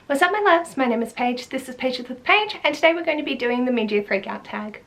What's up my loves, my name is Paige, this is Paige with Paige, and today we're going to be doing the media freakout tag.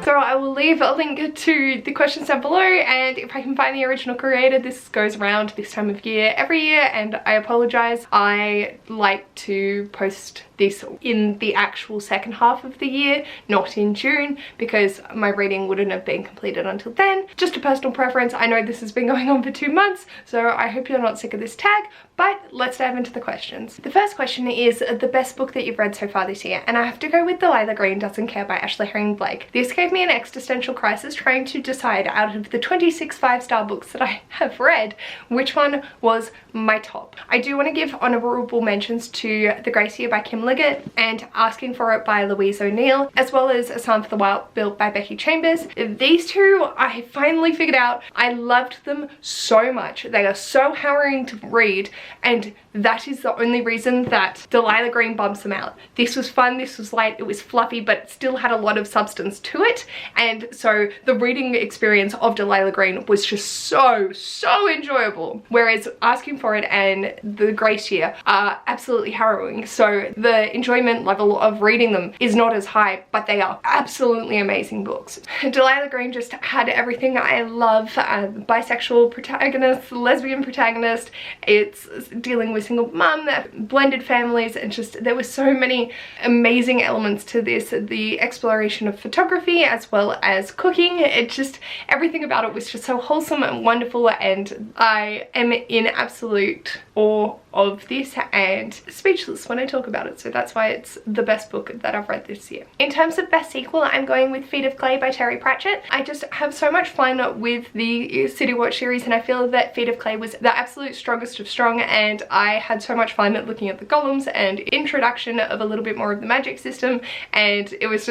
So I will leave a link to the questions down below, and if I can find the original creator, this goes around this time of year every year, and I apologize. I like to post this in the actual second half of the year, not in June, because my reading wouldn't have been completed until then. Just a personal preference. I know this has been going on for 2 months, so I hope you're not sick of this tag, but let's dive into the questions. The first question is the best book that you've read so far this year, and I have to go with Delilah Green Doesn't Care by Ashley Herring Blake. This gave me an existential crisis trying to decide out of the 26 5-star books that I have read, which one was my top. I do want to give honourable mentions to The Grace Year by Kim Liggett and Asking for It by Louise O'Neill, as well as A Psalm for the Wild Built by Becky Chambers. These two I finally figured out. I loved them so much. They are so harrowing to read, and that is the only reason that Delilah Green bumps them out. This was fun, this was light, it was fluffy, but it still had a lot of substance to it, and so the reading experience of Delilah Green was just so enjoyable, whereas Asking for It and The Grace Year are absolutely harrowing, so the enjoyment level of reading them is not as high, but they are absolutely amazing books. Delilah Green just had everything I love. Bisexual protagonist, lesbian protagonist, it's dealing with single mum, blended families, and just there were so many amazing elements to this. The exploration of photography as well as cooking, it just, everything about it was just so wholesome and wonderful, and I am in absolute awe of this and speechless when I talk about it, so that's why it's the best book that I've read this year. In terms of best sequel, I'm going with Feet of Clay by Terry Pratchett. I just have so much fun with the City Watch series, and I feel that Feet of Clay was the absolute strongest of strong, and I had so much fun looking at the golems and introduction of a little bit more of the magic system, and it was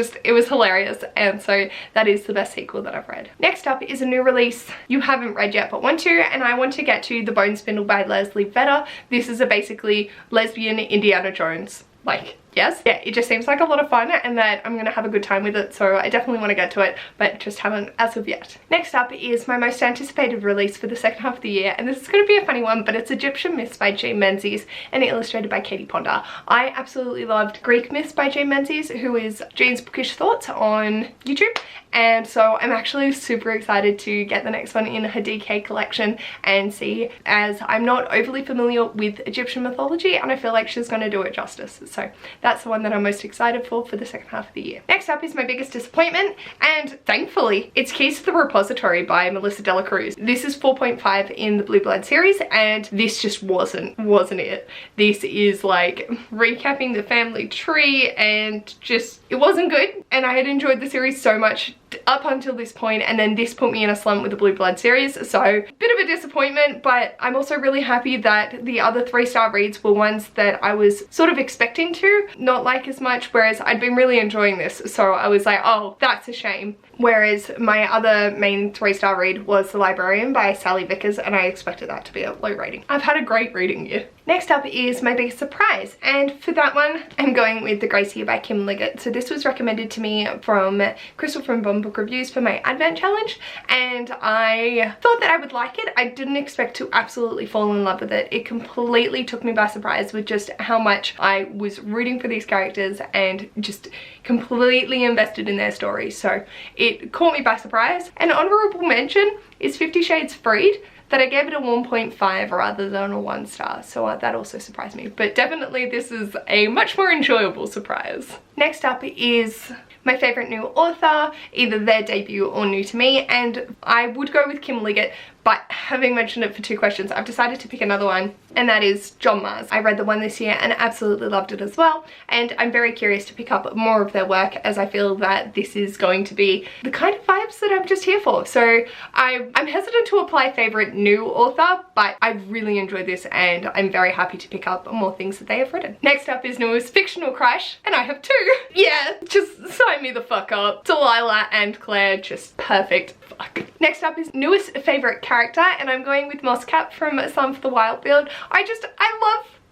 hilarious, and so that is the best sequel that I've read. Next up is a new release you haven't read yet but want to, and I want to get to The Bone Spindle by Leslie Vedder. This is a basically lesbian Indiana Jones. Like, yes, yeah, it just seems like a lot of fun and that I'm gonna have a good time with it, so I definitely want to get to it, but just haven't as of yet. Next up is my most anticipated release for the second half of the year, and this is going to be a funny one, but it's Egyptian Myths by Jane Menzies and illustrated by Katie Ponder. I absolutely loved Greek Myths by Jane Menzies, who is Jane's Bookish Thoughts on YouTube, and so I'm actually super excited to get the next one in her DK collection and see, as I'm not overly familiar with Egyptian mythology and I feel like she's going to do it justice, so that's the one that I'm most excited for the second half of the year. Next up is my biggest disappointment, and thankfully it's Keys to the Repository by Melissa Dela Cruz. This is 4.5 in the Blue Blood series, and this just wasn't it. This is like recapping the family tree, and just, it wasn't good, and I had enjoyed the series so much up until this point, and then this put me in a slump with the Blue Blood series, so bit of a disappointment, but I'm also really happy that the other 3-star reads were ones that I was sort of expecting to not like as much, whereas I'd been really enjoying this, so I was like, oh, that's a shame. Whereas my other main 3-star read was The Librarian by Sally Vickers, and I expected that to be a low rating. I've had a great reading year. Next up is my biggest surprise, and for that one I'm going with The Grace Year by Kim Liggett. So this was recommended to me from Crystal from Bomb Book Reviews for my Advent Challenge, and I thought that I would like it. I didn't expect to absolutely fall in love with it. It completely took me by surprise with just how much I was rooting for these characters and just completely invested in their stories, so it caught me by surprise. An honourable mention is 50 Shades Freed, that I gave it a 1.5 rather than a 1-star, so that also surprised me, but definitely this is a much more enjoyable surprise. Next up is my favourite new author, either their debut or new to me, and I would go with Kim Liggett, but having mentioned it for 2 questions, I've decided to pick another one, and that is John Mars. I read the one this year and absolutely loved it as well, and I'm very curious to pick up more of their work, as I feel that this is going to be the kind of vibes that I'm just here for. So I'm hesitant to apply favourite new author, but I really enjoyed this and I'm very happy to pick up more things that they have written. Next up is newest fictional crush, and I have 2. Yeah, just sign me the fuck up. Delilah and Claire, just perfect. Fuck. Next up is newest favourite character, and I'm going with Mosscap from A Psalm for the Wild Build. I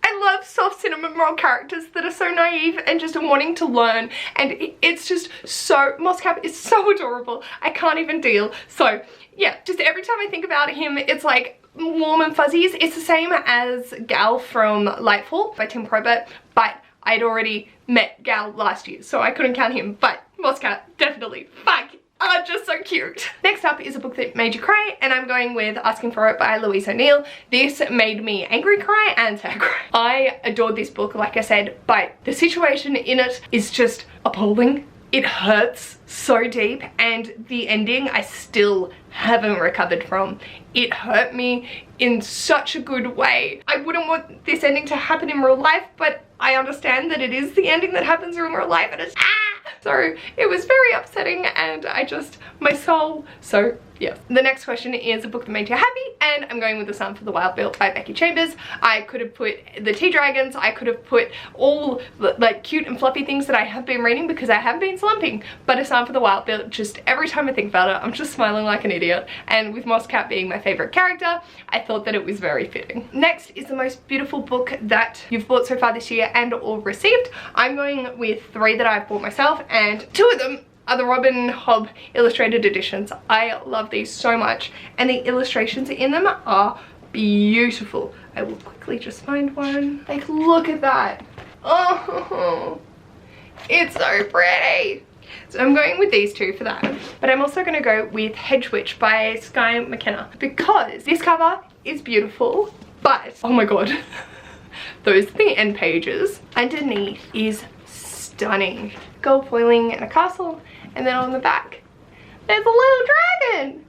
I love soft cinnamon roll characters that are so naive and just wanting to learn, and it's just so, Moscap is so adorable. I can't even deal. So yeah, just every time I think about him, it's like warm and fuzzies. It's the same as Gal from Lightfall by Tim Probert, but I'd already met Gal last year, so I couldn't count him, but Moscat, definitely. Fuck! are just so cute. Next up is a book that made you cry, and I'm going with Asking for It by Louise O'Neill. This made me angry cry and sad cry. I adored this book, like I said, but the situation in it is just appalling. It hurts so deep, and the ending I still haven't recovered from. It hurt me in such a good way. I wouldn't want this ending to happen in real life, but I understand that it is the ending that happens in real life, and it's so it was very upsetting, and my soul. So yes. The next question is a book that made you happy, and I'm going with The Sun for the Wild Built by Becky Chambers. I could have put The Tea Dragons, I could have put all like cute and fluffy things that I have been reading because I have been slumping, but A Sun for the Wild Built, just every time I think about it, I'm just smiling like an idiot, and with Moss Cat being my favorite character, I thought that it was very fitting. Next is the most beautiful book that you've bought so far this year and or received. I'm going with 3 that I've bought myself, and 2 of them are the Robin Hobb illustrated editions. I love these so much, and the illustrations in them are beautiful. I will quickly just find one. Like, look at that. Oh, it's so pretty. So I'm going with these 2 for that. But I'm also gonna go with Hedge Witch by Skye McKenna, because this cover is beautiful, but oh my god, those are the end pages. Underneath is stunning. Gold foiling and a castle, and then on the back there's a little dragon.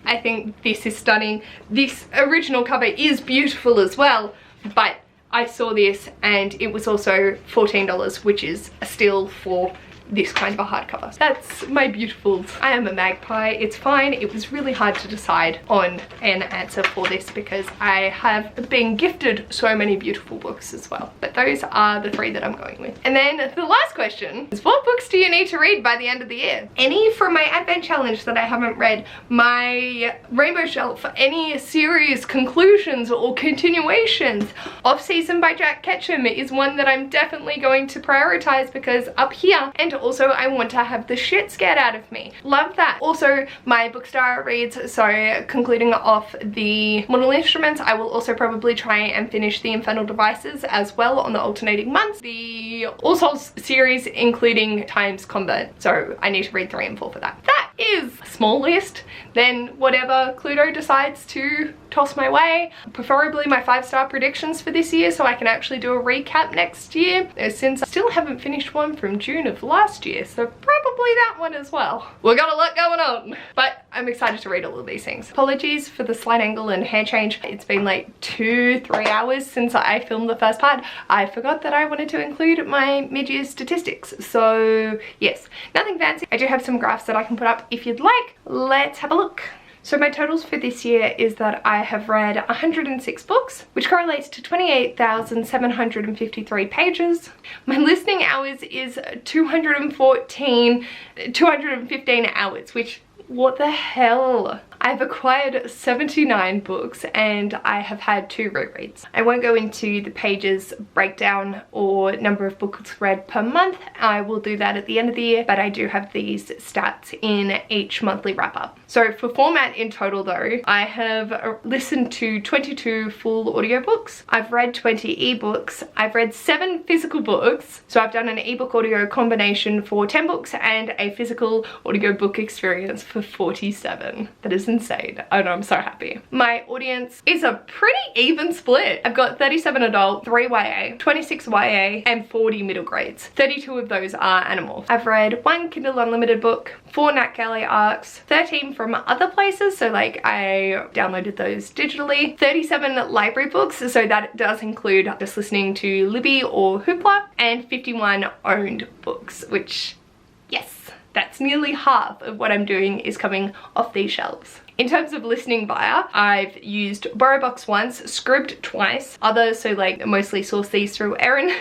I think this is stunning. This original cover is beautiful as well, but I saw this and it was also $14, which is a steal for this kind of a hardcover. That's my beautifuls. I am a magpie, it's fine. It was really hard to decide on an answer for this because I have been gifted so many beautiful books as well. But those are the 3 that I'm going with. And then the last question is, what books do you need to read by the end of the year? Any from my Advent Challenge that I haven't read, my Rainbow Shelf, any series conclusions or continuations. Off Season by Jack Ketchum is one that I'm definitely going to prioritize because up here, and also I want to have the shit scared out of me. Love that. Also my Bookstar reads, so concluding off the Mortal Instruments, I will also probably try and finish the Infernal Devices as well on the alternating months. The All Souls series including Times Combat, so I need to read 3 and 4 for that. That is a small list, then whatever Cluedo decides to toss my way. Preferably my 5-star predictions for this year so I can actually do a recap next year, since I still haven't finished one from June of last year, so probably that one as well. We've got a lot going on, but I'm excited to read all of these things. Apologies for the slight angle and hair change. It's been like 2-3 hours since I filmed the first part. I forgot that I wanted to include my mid-year statistics, so yes, nothing fancy. I do have some graphs that I can put up if you'd like. Let's have a look. So my totals for this year is that I have read 106 books, which correlates to 28,753 pages. My listening hours is 215 hours, which, what the hell? I've acquired 79 books and I have had 2 rereads. I won't go into the pages breakdown or number of books read per month. I will do that at the end of the year, but I do have these stats in each monthly wrap up. So for format in total though, I have listened to 22 full audiobooks. I've read 20 ebooks. I've read 7 physical books. So I've done an ebook audio combination for 10 books and a physical audiobook experience for 47. That is insane. Oh no, I'm so happy. My audience is a pretty even split. I've got 37 adult, 3 YA, 26 YA, and 40 middle grades. 32 of those are animal. I've read 1 Kindle Unlimited book, 4 Nat Galley arcs, 13 from other places, so like I downloaded those digitally, 37 library books, so that does include just listening to Libby or Hoopla, and 51 owned books, which, yes, that's nearly half of what I'm doing is coming off these shelves. In terms of listening via, I've used BorrowBox once, Scribd twice, others, so like mostly source these through Erin,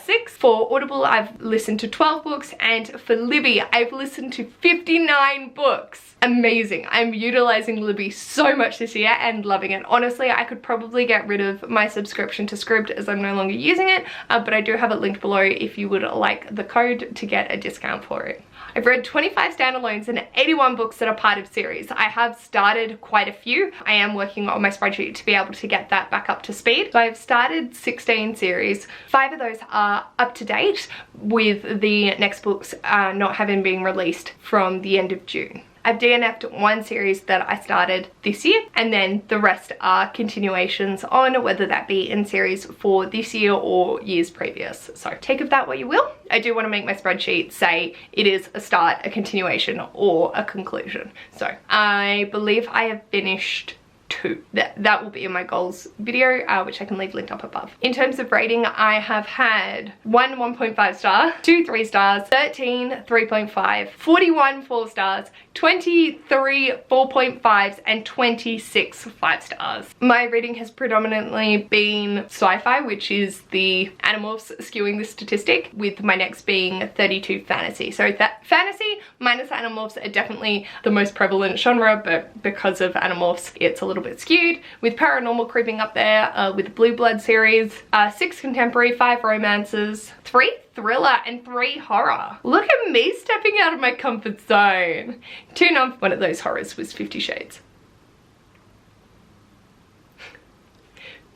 6. For Audible, I've listened to 12 books, and for Libby, I've listened to 59 books. Amazing. I'm utilizing Libby so much this year and loving it. Honestly, I could probably get rid of my subscription to Scribd as I'm no longer using it, but I do have it linked below if you would like the code to get a discount for it. I've read 25 standalones and 81 books that are part of series. I have started quite a few. I am working on my spreadsheet to be able to get that back up to speed. So I've started 16 series. 5 of those are up to date, with the next books not having been released from the end of June. I've DNF'd 1 series that I started this year, and then the rest are continuations on, whether that be in series for this year or years previous. So take of that what you will. I do want to make my spreadsheet say it is a start, a continuation, or a conclusion. So I believe I have finished 2. That will be in my goals video, which I can leave linked up above. In terms of rating, I have had 1 1.5 star, 2 3 stars, 13 3.5, 41 4 stars, 23 4.5s, and 26 5 stars. My reading has predominantly been sci-fi, which is the Animorphs skewing the statistic, with my next being 32 fantasy. So that fantasy minus Animorphs are definitely the most prevalent genre, but because of Animorphs, it's a little bit skewed, with paranormal creeping up there, with the Blue Blood series, 6 contemporary, 5 romances, 3 thriller, and 3 horror. Look at me stepping out of my comfort zone. 2 non, one of those horrors was 50 Shades.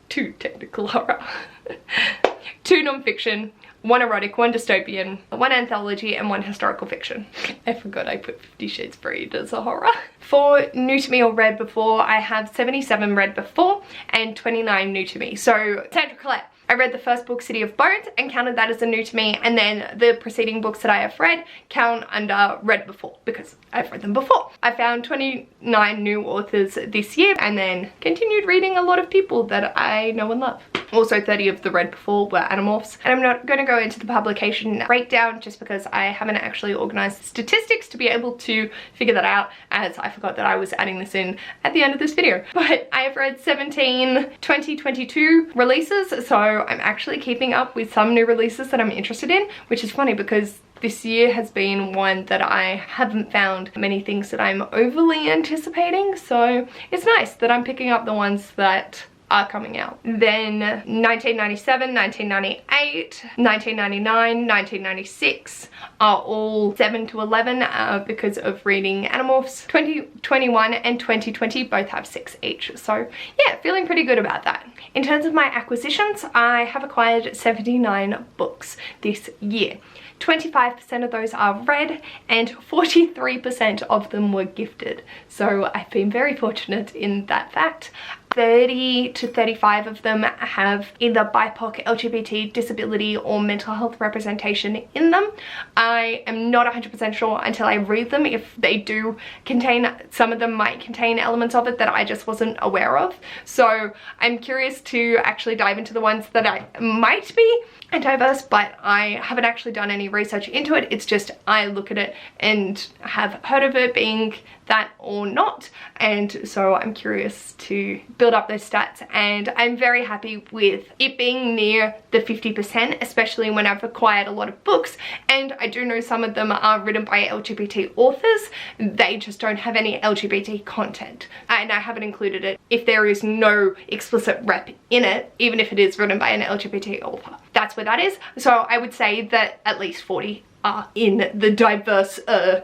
2 technical horror. 2 non-fiction, 1 erotic, 1 dystopian, 1 anthology, and 1 historical fiction. I forgot I put 50 Shades Freed as a horror. For new to me or read before, I have 77 read before and 29 new to me. So Sandra Collette, I read the first book, City of Bones, and counted that as a new to me, and then the preceding books that I have read count under read before, because I've read them before. I found 29 new authors this year, and then continued reading a lot of people that I know and love. Also 30 of the read before were Animorphs, and I'm not going to go into the publication breakdown just because I haven't actually organized statistics to be able to figure that out, as I forgot that I was adding this in at the end of this video. But I have read 17 2022 releases, so I'm actually keeping up with some new releases that I'm interested in, which is funny because this year has been one that I haven't found many things that I'm overly anticipating, so it's nice that I'm picking up the ones that are coming out. Then 1997, 1998, 1999, 1996 are all 7 to 11 because of reading Animorphs. 2021 and 2020 both have 6 each. So yeah, feeling pretty good about that. In terms of my acquisitions, I have acquired 79 books this year. 25% of those are read and 43% of them were gifted. So I've been very fortunate in that fact. 30 to 35 of them have either BIPOC, LGBT, disability, or mental health representation in them. I am not 100% sure until I read them if they do contain, some of them might contain elements of it that I just wasn't aware of. So I'm curious to actually dive into the ones that I might be diverse, but I haven't actually done any research into it. It's just I look at it and have heard of it being that or not, and so I'm curious to build up those stats, and I'm very happy with it being near the 50%, especially when I've acquired a lot of books, and I do know some of them are written by LGBT authors. They just don't have any LGBT content, and I haven't included it if there is no explicit rep in it, even if it is written by an LGBT author. That's where that is. So I would say that at least 40 are in the diverse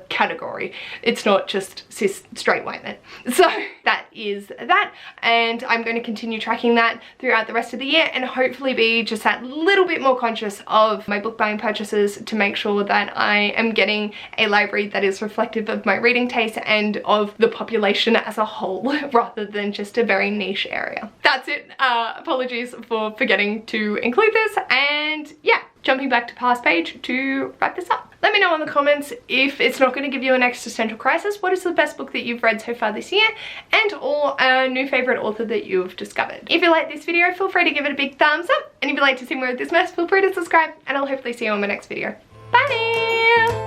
category. It's not just cis straight white men. So that is that, and I'm going to continue tracking that throughout the rest of the year, and hopefully be just that little bit more conscious of my book buying purchases to make sure that I am getting a library that is reflective of my reading taste and of the population as a whole, rather than just a very niche area. That's it. Apologies for forgetting to include this, and yeah, jumping back to past page to wrap this up. Let me know in the comments if it's not going to give you an existential crisis, what is the best book that you've read so far this year, and or a new favorite author that you've discovered. If you like this video, feel free to give it a big thumbs up, and if you'd like to see more of this mess, feel free to subscribe, and I'll hopefully see you on my next video. Bye!